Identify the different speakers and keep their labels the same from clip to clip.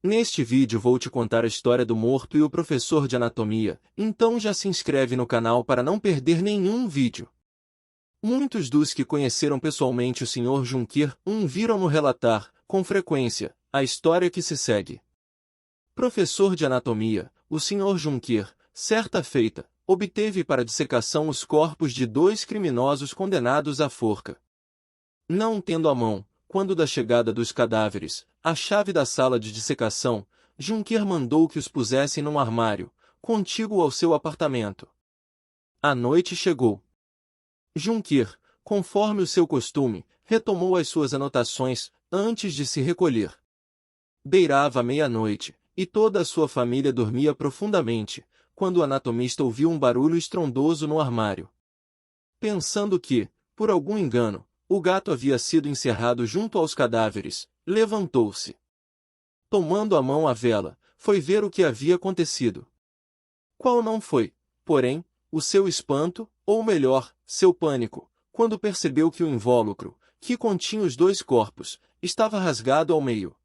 Speaker 1: Neste vídeo vou te contar a história do morto e o professor de anatomia, então já se inscreve no canal para não perder nenhum vídeo. Muitos dos que conheceram pessoalmente o Sr. Junker viram-no relatar, com frequência, a história que se segue. Professor de anatomia, o Sr. Junker, certa feita, obteve para dissecação os corpos de 2 criminosos condenados à forca. Não tendo à mão, quando da chegada dos cadáveres, a chave da sala de dissecação, Junker mandou que os pusessem num armário, contíguo ao seu apartamento. A noite chegou. Junker, conforme o seu costume, retomou as suas anotações, antes de se recolher. Beirava a meia-noite, e toda a sua família dormia profundamente, quando o anatomista ouviu um barulho estrondoso no armário. Pensando que, por algum engano, o gato havia sido encerrado junto aos cadáveres, levantou-se. Tomando à mão a vela, foi ver o que havia acontecido. Qual não foi, porém, o seu espanto, ou melhor, seu pânico, quando percebeu que o invólucro, que continha os 2 corpos, estava rasgado ao meio.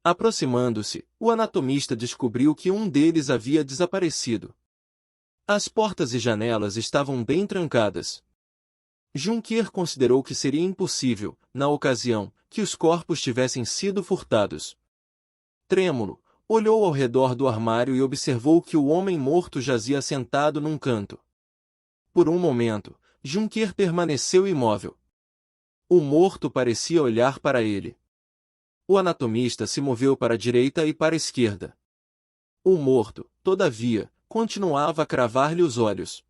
Speaker 1: Aproximando-se, o anatomista descobriu que um deles havia desaparecido. As portas e janelas estavam bem trancadas. Junker considerou que seria impossível, na ocasião, que os corpos tivessem sido furtados. Trêmulo, olhou ao redor do armário e observou que o homem morto jazia sentado num canto. Por um momento, Junker permaneceu imóvel. O morto parecia olhar para ele. O anatomista se moveu para a direita e para a esquerda. O morto, todavia, continuava a cravar-lhe os olhos.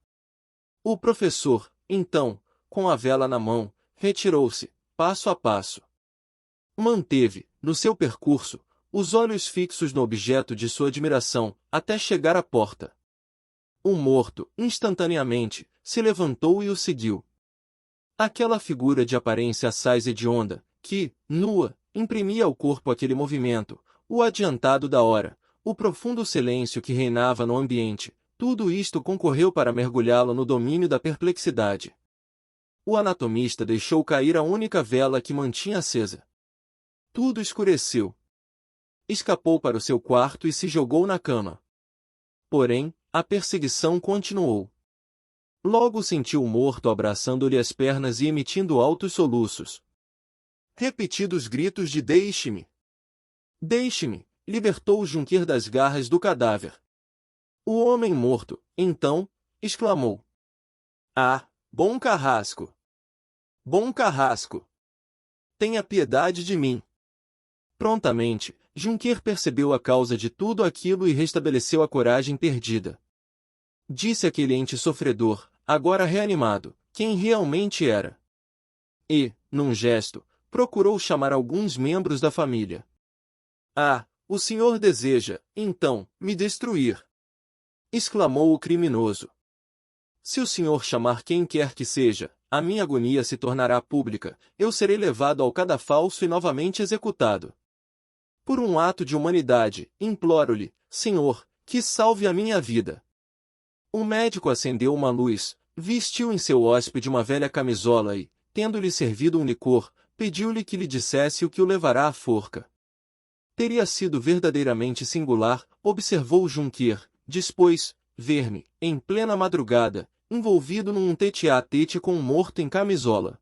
Speaker 1: O professor, então, com a vela na mão, retirou-se, passo a passo. Manteve, no seu percurso, os olhos fixos no objeto de sua admiração, até chegar à porta. O morto, instantaneamente, se levantou e o seguiu. Aquela figura de aparência assaz hedionda, que, nua, imprimia ao corpo aquele movimento, o adiantado da hora, o profundo silêncio que reinava no ambiente, tudo isto concorreu para mergulhá-lo no domínio da perplexidade. O anatomista deixou cair a única vela que mantinha acesa. Tudo escureceu. Escapou para o seu quarto e se jogou na cama. Porém, a perseguição continuou. Logo sentiu o morto abraçando-lhe as pernas e emitindo altos soluços. Repetidos gritos de "Deixe-me! Deixe-me!" libertou Junker das garras do cadáver. O homem morto, então, exclamou: "Ah, bom carrasco! Bom carrasco! Tenha piedade de mim!" Prontamente, Junker percebeu a causa de tudo aquilo e restabeleceu a coragem perdida. Disse aquele ente sofredor, agora reanimado, quem realmente era. E, num gesto, procurou chamar alguns membros da família. "Ah, o senhor deseja, então, me destruir!" exclamou o criminoso. "Se o senhor chamar quem quer que seja, a minha agonia se tornará pública, eu serei levado ao cadafalso e novamente executado. Por um ato de humanidade, imploro-lhe, senhor, que salve a minha vida." O médico acendeu uma luz, vestiu em seu hóspede uma velha camisola e, tendo-lhe servido um licor, pediu-lhe que lhe dissesse o que o levará à forca. Teria sido verdadeiramente singular, observou Junker, depois, ver-me, em plena madrugada, envolvido num tete-a-tete com um morto em camisola.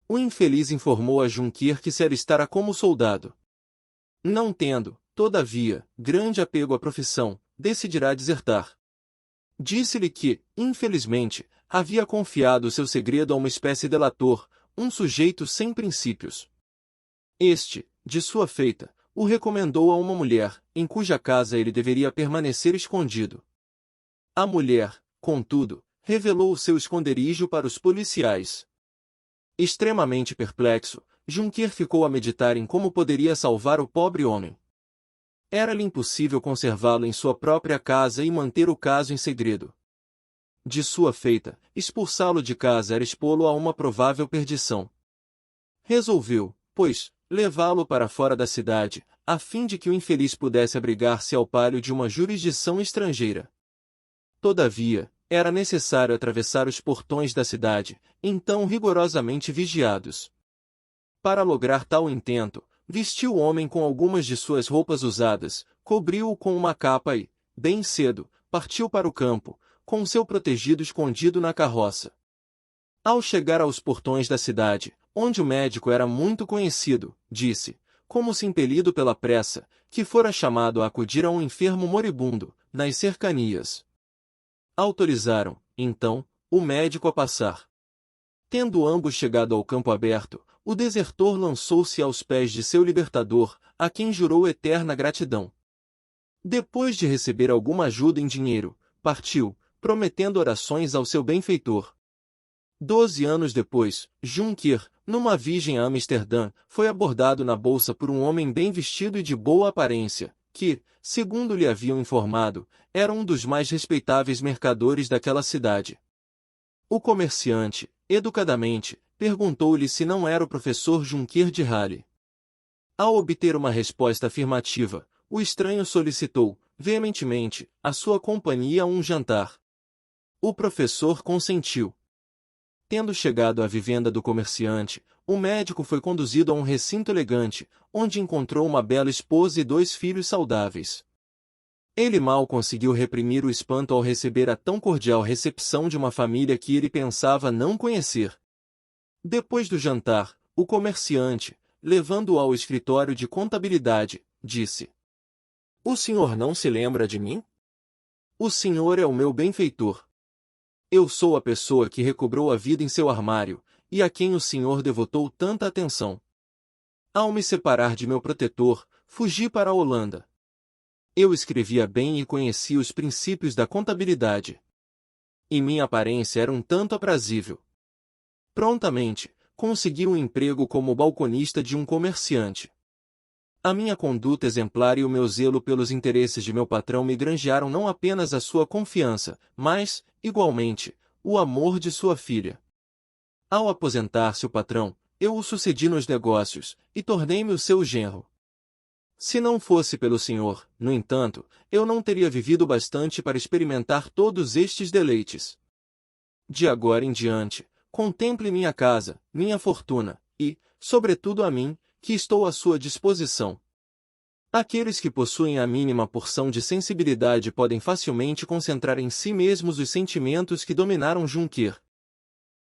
Speaker 1: O infeliz informou a Junker que se alistara como soldado. Não tendo, todavia, grande apego à profissão, decidirá desertar. Disse-lhe que, infelizmente, havia confiado seu segredo a uma espécie de delator, um sujeito sem princípios. Este, de sua feita, o recomendou a uma mulher, em cuja casa ele deveria permanecer escondido. A mulher, contudo, revelou o seu esconderijo para os policiais. Extremamente perplexo, Junker ficou a meditar em como poderia salvar o pobre homem. Era-lhe impossível conservá-lo em sua própria casa e manter o caso em segredo. De sua feita, expulsá-lo de casa era expô-lo a uma provável perdição. Resolveu, pois, levá-lo para fora da cidade, a fim de que o infeliz pudesse abrigar-se ao pálio de uma jurisdição estrangeira. Todavia, era necessário atravessar os portões da cidade, então rigorosamente vigiados. Para lograr tal intento, vestiu o homem com algumas de suas roupas usadas, cobriu-o com uma capa e, bem cedo, partiu para o campo, com seu protegido escondido na carroça. Ao chegar aos portões da cidade, onde o médico era muito conhecido, disse, como se impelido pela pressa, que fora chamado a acudir a um enfermo moribundo, nas cercanias. Autorizaram, então, o médico a passar. Tendo ambos chegado ao campo aberto, o desertor lançou-se aos pés de seu libertador, a quem jurou eterna gratidão. Depois de receber alguma ajuda em dinheiro, partiu, prometendo orações ao seu benfeitor. 12 anos depois, Juncker, numa viagem a Amsterdã, foi abordado na bolsa por um homem bem vestido e de boa aparência, que, segundo lhe haviam informado, era um dos mais respeitáveis mercadores daquela cidade. O comerciante, educadamente, perguntou-lhe se não era o professor Juncker de Halle. Ao obter uma resposta afirmativa, o estranho solicitou, veementemente, a sua companhia a um jantar. O professor consentiu. Tendo chegado à vivenda do comerciante, o médico foi conduzido a um recinto elegante, onde encontrou uma bela esposa e 2 filhos saudáveis. Ele mal conseguiu reprimir o espanto ao receber a tão cordial recepção de uma família que ele pensava não conhecer. Depois do jantar, o comerciante, levando-o ao escritório de contabilidade, disse: "O senhor não se lembra de mim? O senhor é o meu benfeitor. Eu sou a pessoa que recobrou a vida em seu armário, e a quem o senhor devotou tanta atenção. Ao me separar de meu protetor, fugi para a Holanda. Eu escrevia bem e conhecia os princípios da contabilidade. E minha aparência era um tanto aprazível. Prontamente, consegui um emprego como balconista de um comerciante. A minha conduta exemplar e o meu zelo pelos interesses de meu patrão me granjearam não apenas a sua confiança, mas, igualmente, o amor de sua filha. Ao aposentar-se o patrão, eu o sucedi nos negócios, e tornei-me o seu genro. Se não fosse pelo senhor, no entanto, eu não teria vivido bastante para experimentar todos estes deleites. De agora em diante, contemple minha casa, minha fortuna, e, sobretudo a mim, que estou à sua disposição. Aqueles que possuem a mínima porção de sensibilidade podem facilmente concentrar em si mesmos os sentimentos que dominaram Juncker.